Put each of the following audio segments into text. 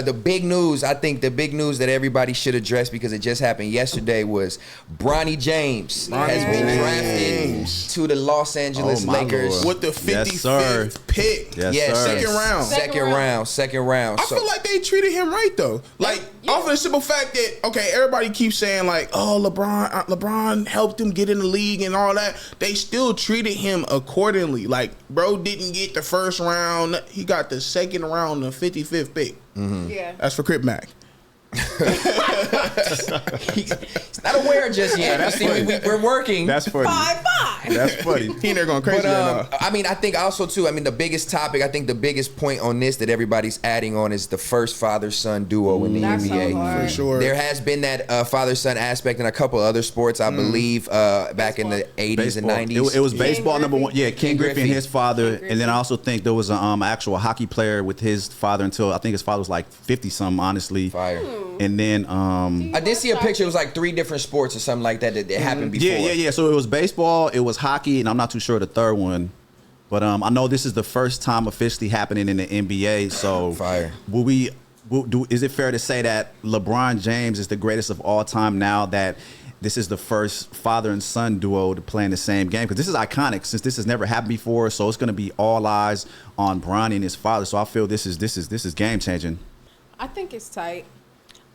the big news, I think the big news that everybody should address because it just happened yesterday was Bronny James has been drafted to the Los Angeles Lakers with the 55th pick. Yes, second round. I feel like they treated him right though. Like off of the simple fact that everybody keeps saying like, oh, LeBron helped him get in the league and all that. They still treated him accordingly. Like, bro didn't get the first round. He got the second round, the 55th pick. Mm-hmm. Yeah. That's for Crip Mac. He's not aware just yet. That's we're working. That's funny. 5-5. That's funny. He ain't going crazy right now. I mean, I think also too. I mean, the biggest topic. I think the biggest point on this that everybody's adding on is the first father-son duo in the NBA. For sure. There has been that father-son aspect in a couple other sports. I believe back in the 80s and 90s. It was baseball number one. Yeah, Ken Griffey and his father, and then I also think there was an actual hockey player with his father until I think his father was like 50-something. Honestly, fire. And then I did see a picture. It was like 3 different sports or something like that happened before. Yeah. So it was baseball, it was hockey, and I'm not too sure the third one. But I know this is the first time officially happening in the NBA. So fire. Is it fair to say that LeBron James is the greatest of all time now that this is the first father and son duo to play in the same game? Because this is iconic since this has never happened before. So it's going to be all eyes on Bronny and his father. So I feel this is game changing. I think it's tight.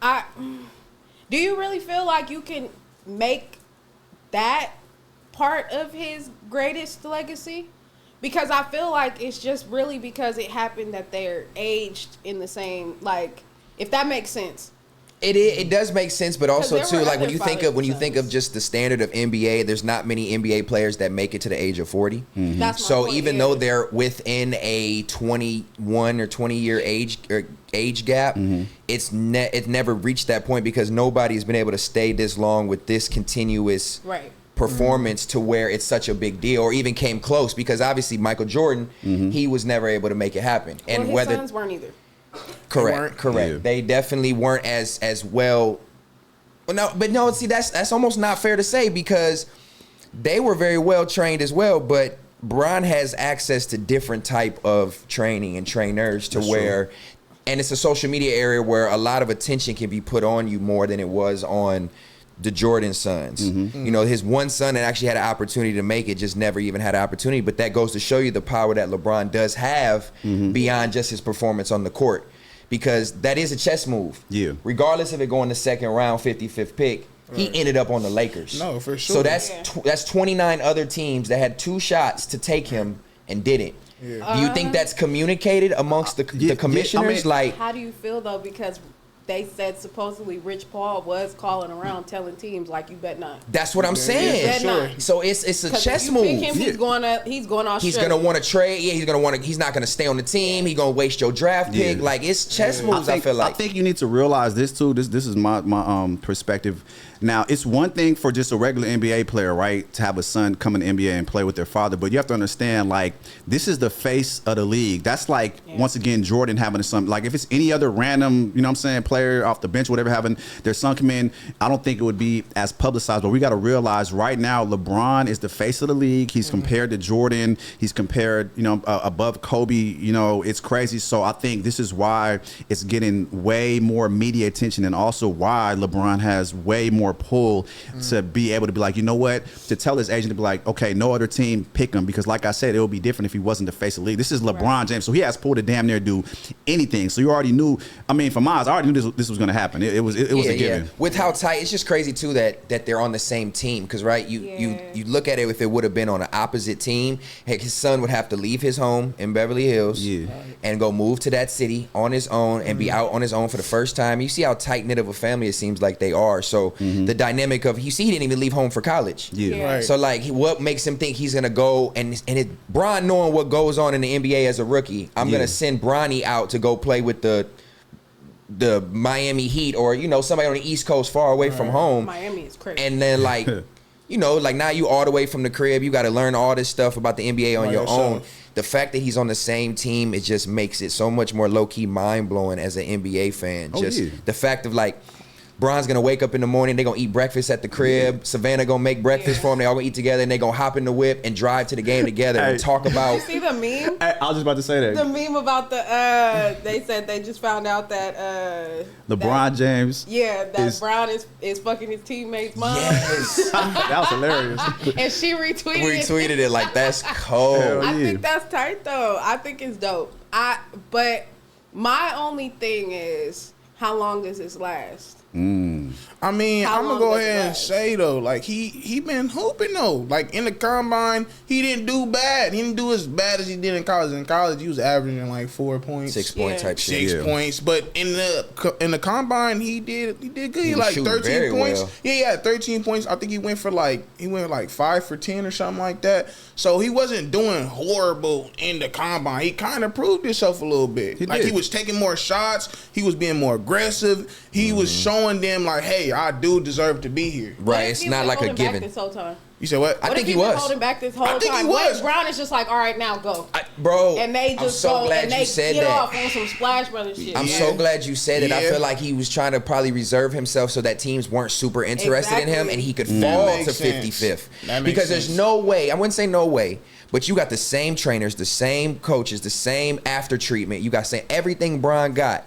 Do you really feel like you can make that part of his greatest legacy? Because I feel like it's just really because it happened that they're aged in the same, like, if that makes sense. It does make sense, but also too, like when you think of sons. just the standard of NBA, there's not many NBA players that make it to the age of 40. Mm-hmm. That's my So point, even though they're within a 21 or 20 year age gap, mm-hmm. it's never reached that point because nobody's been able to stay this long with this continuous performance to where it's such a big deal, or even came close. Because obviously Michael Jordan, he was never able to make it happen, and his sons weren't either. Correct. Yeah. They definitely weren't as well. But no. See, that's almost not fair to say because they were very well trained as well. But Bron has access to different type of training and trainers to where, and it's a social media area where a lot of attention can be put on you more than it was on the Jordan sons. Mm-hmm. You know, his one son that actually had an opportunity to make it just never even had an opportunity. But that goes to show you the power that LeBron does have beyond just his performance on the court. Because that is a chess move. Yeah. Regardless of it going the second round, 55th pick, he ended up on the Lakers. No, for sure. So that's 29 other teams that had 2 shots to take him and didn't. Yeah. Do you think that's communicated amongst the commissioners? Like, how do you feel though? Because they said supposedly Rich Paul was calling around telling teams like, you bet not. That's what I'm saying. Sure. So it's a chess move. Him, he's going to Australia. He's gonna want to trade. Yeah, he's not gonna stay on the team. He's gonna waste your draft pick. Like, it's chess moves. I feel like. I think you need to realize this too. This is my perspective. Now, it's one thing for just a regular NBA player, right, to have a son come in the NBA and play with their father, but you have to understand, like, this is the face of the league. That's like, once again, Jordan having a son. Like, if it's any other random, you know what I'm saying, player off the bench, whatever, having their son come in, I don't think it would be as publicized, but we got to realize right now, LeBron is the face of the league. He's compared to Jordan. He's compared, above Kobe. You know, it's crazy. So I think this is why it's getting way more media attention, and also why LeBron has way more pull to be able to be like, you know what, to tell his agent to be like, okay, no other team pick him, because like I said, it would be different if he wasn't the face of the league. This is LeBron James, so he has pull to damn near do anything. So you already knew. I mean, for Miles, I already knew this was going to happen. It was a given. Yeah. With how tight, it's just crazy too that they're on the same team. Because you look at it, if it would have been on an opposite team, his son would have to leave his home in Beverly Hills and go move to that city on his own and be out on his own for the first time. You see how tight knit of a family it seems like they are. So the dynamic of, he didn't even leave home for college. So like, what makes him think he's gonna go and Bron, knowing what goes on in the NBA as a rookie, I'm gonna send Bronny out to go play with the Miami Heat, or somebody on the East Coast far away from home. Miami is crazy. And then like like now you all the way from the crib, you got to learn all this stuff about the NBA on your own. The fact that he's on the same team, it just makes it so much more low-key mind-blowing as an NBA fan. The fact of like Bron's gonna wake up in the morning. They're gonna eat breakfast at the crib. Savannah gonna make breakfast for him. They all gonna eat together, and they gonna hop in the whip and drive to the game together and talk about. You see the meme? I was just about to say that. The meme about the they said they just found out that LeBron James. Yeah, that Brown is fucking his teammate's mom. Yes, That was hilarious. And she retweeted it like that's cold. I think that's tight though. I think it's dope. But my only thing is, how long does this last? I mean, How I'm gonna long go does it ahead and last? say though, like he been hooping though. Like in the combine, he didn't do bad. He didn't do as bad as he did in college. In college, he was averaging like 4 points, 6 point type shit. 6 points. But in the combine, he did good. He was like shooting 13 very points. well. Yeah, he had 13 points. I think he went for like 5 for 10 or something like that. So he wasn't doing horrible in the combine. He kind of proved himself a little bit. He was taking more shots. He was being more aggressive. He was showing them like, hey, I do deserve to be here. Right, it's not like a given. This whole time. You said what? I think he been was holding back this whole time. I think he was. Brown is just like, all right, now go. Bro, And they just I'm so go glad and you they said get that. off on some Splash Brothers shit. I'm so glad you said it. I Yeah. feel like he was trying to probably reserve himself so that teams weren't super interested in him Exactly. and he could fall to makes sense. 55th. That makes Because sense. there's no way, I wouldn't say no way, but you got the same trainers, the same coaches, the same after treatment. You got everything Bron got,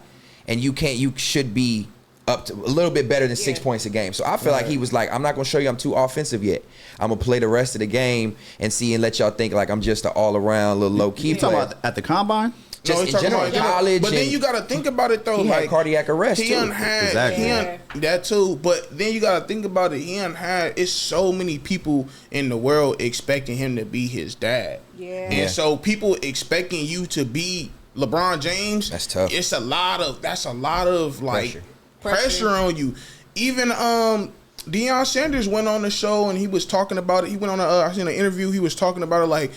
and you should be up to a little bit better than 6 points a game. So I feel like he was like, I'm not gonna show you I'm too offensive yet. I'm gonna play the rest of the game and see and let y'all think like I'm just an all around little low key You talking player. about at the combine? Just he's in talking general, about in college. But then and you got to think about it though. he like had cardiac arrest he too. had Exactly. that too. But then you got to think about it. He had it's so many people in the world expecting him to be his dad. Yeah. And so people expecting you to be LeBron James. That's tough. That's a lot of like pressure on you. Even Deion Sanders went on the show and he was talking about it. He went on I seen an interview. He was talking about it like,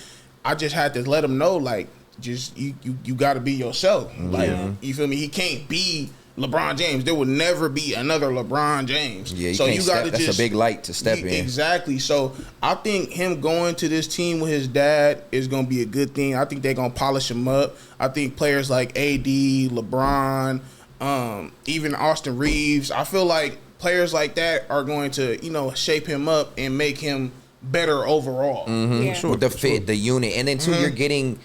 I just had to let him know like, just you got to be yourself. Like you feel me? He can't be LeBron James. There will never be another LeBron James. Yeah, so you got to that's just a big light to step in. Exactly. So I think him going to this team with his dad is going to be a good thing. I think they're going to polish him up. I think players like AD, LeBron, even Austin Reeves. I feel like players like that are going to shape him up and make him better overall. Yeah. With the fit, the unit, and then too, you're getting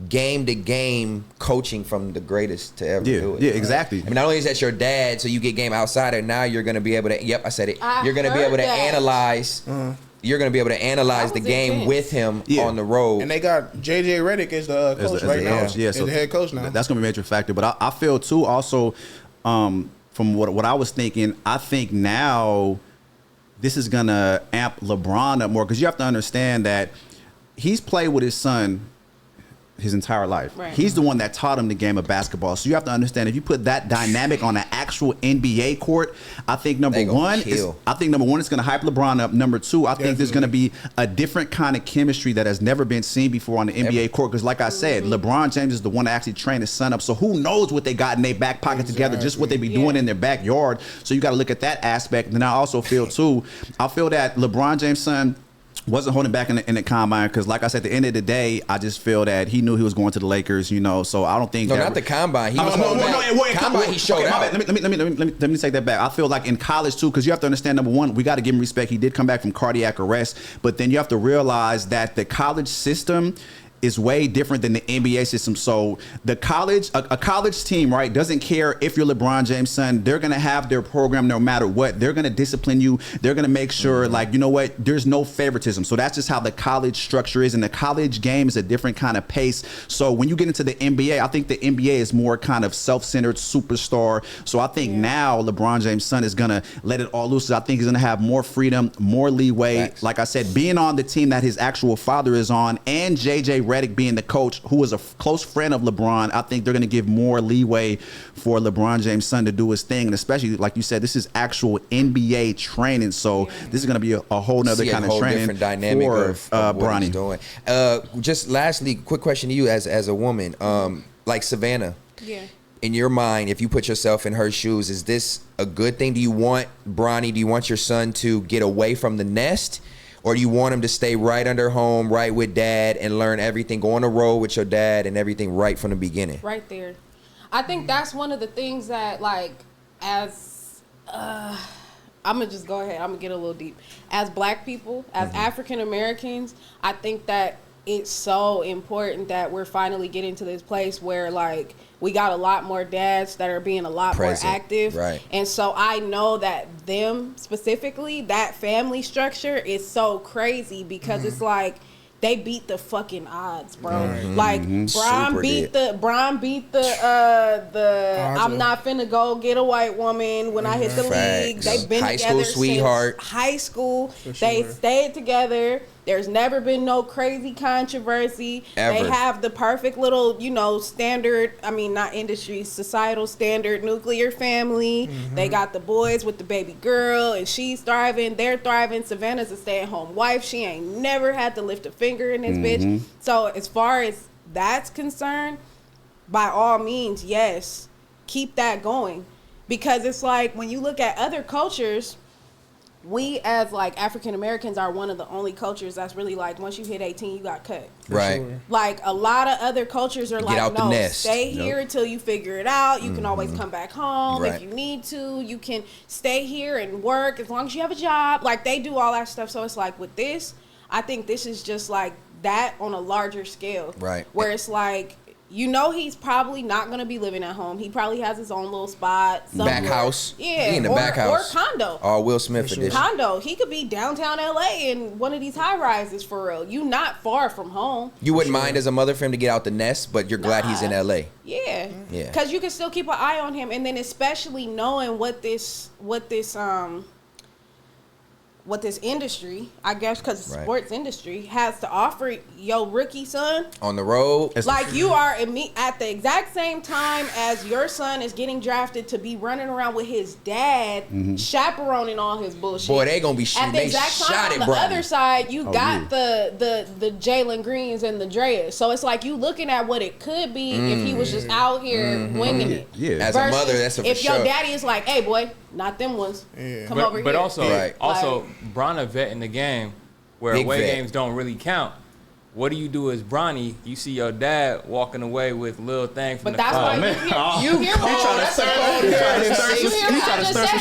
game to game coaching from the greatest to ever do it. Yeah, exactly. I mean, not only is that your dad, so you get game outsider. Now you're going to be able to. Yep, I said it. You're going to be heard able to that. analyze. You're going to be able to analyze the was game intense. with him Yeah. on the road. And they got JJ Redick as the coach As right the now. coach, yeah, As the head coach now. That's gonna be a major factor. But I feel too also, from what I was thinking, I think now this is gonna amp LeBron up more because you have to understand that he's played with his son his entire life. Right. He's the one that taught him the game of basketball. So you have to understand if you put that dynamic on an actual NBA court, I think number one it's going to hype LeBron up. Number two, I think there's going to be a different kind of chemistry that has never been seen before on the NBA court. Because like I said, LeBron James is the one that actually trained his son up. So who knows what they got in their back pocket together, just what they be doing in their backyard. So you got to look at that aspect. And then I also feel too, I feel that LeBron James' son wasn't holding back in the combine because, like I said, at the end of the day, I just feel that he knew he was going to the Lakers, so I don't think No, that not the combine. He No, was no, holding no, back. no, Combine, he showed out. Let me take that back. I feel like in college too, because you have to understand, number one, we got to give him respect. He did come back from cardiac arrest, but then you have to realize that the college system is way different than the NBA system. So the college, a college team, right, doesn't care if you're LeBron James' son. They're gonna have their program no matter what. They're gonna discipline you. They're gonna make sure, like, you know what, there's no favoritism. So that's just how the college structure is. And the college game is a different kind of pace. So when you get into the NBA, I think the NBA is more kind of self-centered superstar. So I think now LeBron James' son is gonna let it all loose. I think he's gonna have more freedom, more leeway. Facts. Like I said, being on the team that his actual father is on, and JJ Redick being the coach, who is a close friend of LeBron, I think they're going to give more leeway for LeBron James' son to do his thing. And especially, like you said, this is actual NBA training. So this is going to be a whole nother kind of training different dynamic for of what Bronny. he's doing. Just lastly, quick question to you as a woman, like Savannah. Yeah. In your mind, if you put yourself in her shoes, is this a good thing? Do you want Bronny, do you want your son to get away from the nest? Or do you want him to stay right under home, right with dad, and learn everything, go on the road with your dad and everything right from the beginning? Right there. I think that's one of the things that, like, as I'm gonna just go ahead. I'm gonna get a little deep. As Black people, as African Americans, I think that it's so important that we're finally getting to this place where like we got a lot more dads that are being a lot more active. Right. And so I know that them specifically, that family structure is so crazy because it's like they beat the fucking odds, bro. Like Bron beat the I'm not finna go get a white woman when I hit the league. They've been high together school sweetheart. since high school. They stayed together. There's never been no crazy controversy. Ever. They have the perfect little, you know, standard, I mean, not industry, societal standard nuclear family. They got the boys with the baby girl, and she's thriving. They're thriving. Savannah's a stay-at-home wife. She ain't never had to lift a finger in this bitch. So as far as that's concerned, by all means, yes, keep that going. Because it's like when you look at other cultures, we as like African Americans are one of the only cultures that's really like once you hit 18 you got cut. Right. Like a lot of other cultures are like, out the no, nest. stay here until you figure it out. You can always come back home Right. if you need to. You can stay here and work as long as you have a job. Like they do all that stuff. So it's like with this, I think this is just like that on a larger scale. Right. Where it's like, you know, he's probably not going to be living at home. He probably has his own little spot somewhere. Back house. Yeah. He in the or, back house. Or condo. All Will Smith edition. Condo. He could be downtown LA in one of these high rises for real. You not far from home. You wouldn't mind as a mother for him to get out the nest, but you're glad he's in LA. Yeah. Yeah. Because you can still keep an eye on him, and then especially knowing what this industry, I guess, because the sports industry has to offer your rookie son on the road. Like you are at the exact same time as your son is getting drafted to be running around with his dad, chaperoning all his bullshit. Boy, they gonna be shooting. At the They exact shot time it, on the other side, you got the Jalen Greens and the Dreas. So it's like you looking at what it could be if he was just out here winging it. Yeah. As a mother, that's a for if sure. your daddy is like, hey boy, not them ones. Come over here. But also, Right. also, Bron a vet in the game where Big away vet. games don't really count. What do you do as Bronny? You see your dad walking away with little thing from But the that's car. why you hear what I just said.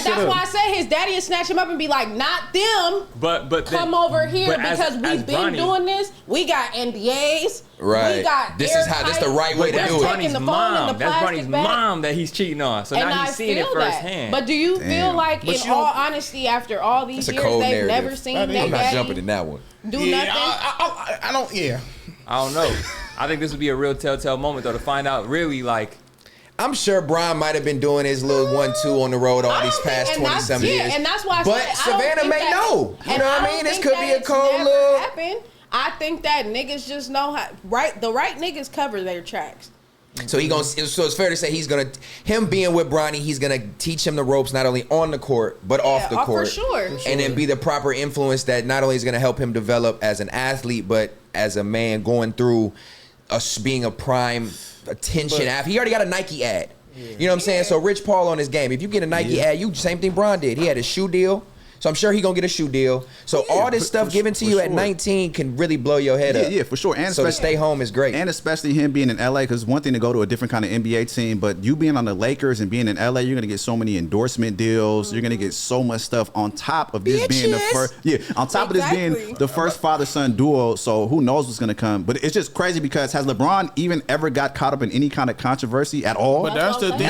That's why I said his daddy will snatch him up and be like, not them. But Come then, over here but because we've been Bronny, doing this. We got NDAs. Right. We got This is how. This the right way to That's do it. Bronny's the phone in mom. the That's plastic Bronny's bag. mom that he's cheating on. So And now I he's seeing it feel that. firsthand. But do you feel like, in all honesty, after all these That's a years, cold they've narrative. never seen their I'm not daddy jumping in that one. do Yeah, nothing? I don't. Yeah. I don't know. I think this would be a real telltale moment though to find out really like. I'm sure Bron might have been doing his little 1-2 on the road all these past 20-some years. and that's why I But said, Savannah may know. You know what I mean? This could be a cold little. I think that niggas just know how the right niggas cover their tracks. So So it's fair to say him being with Bronny, he's gonna teach him the ropes not only on the court but off the court, for sure. and then be the proper influence that not only is gonna help him develop as an athlete but as a man going through being a prime attention athlete. He already got a Nike ad. You know what I'm saying? So Rich Paul on his game. If you get a Nike ad, same thing Bron did. He had a shoe deal. So I'm sure he gonna get a shoe deal. So all this stuff given to you at 19 can really blow your head up. Yeah, for sure. And so to stay home is great. And especially him being in LA, because one thing to go to a different kind of NBA team, but you being on the Lakers and being in LA, you're gonna get so many endorsement deals. You're gonna get so much stuff on top of this being the first. Yeah, on top of this being the first father-son duo. So who knows what's gonna come? But it's just crazy because has LeBron even ever got caught up in any kind of controversy at all? But that's the thing.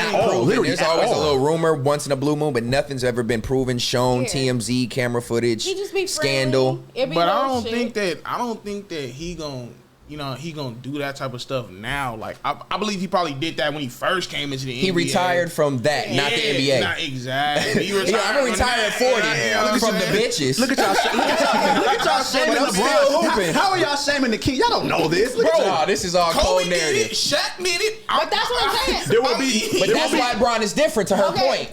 There's always a little rumor once in a blue moon, but nothing's ever been proven, shown, TMZ, camera footage, He just be scandal. But I don't think that he gonna do that type of stuff now. Like I believe he probably did that when he first came into the NBA. He retired from that, not the NBA. Not exactly. He retired I'm gonna retire at 40 from the bitches. Look at y'all shaming I'm still LeBron. hooping. How are y'all shaming the king? Y'all don't know this. Look at y'all. Bro, this is all cold Kobe narrative. did it. Shaq did it. But that's what I'm saying. There will be. But that's why Bron is different to her point.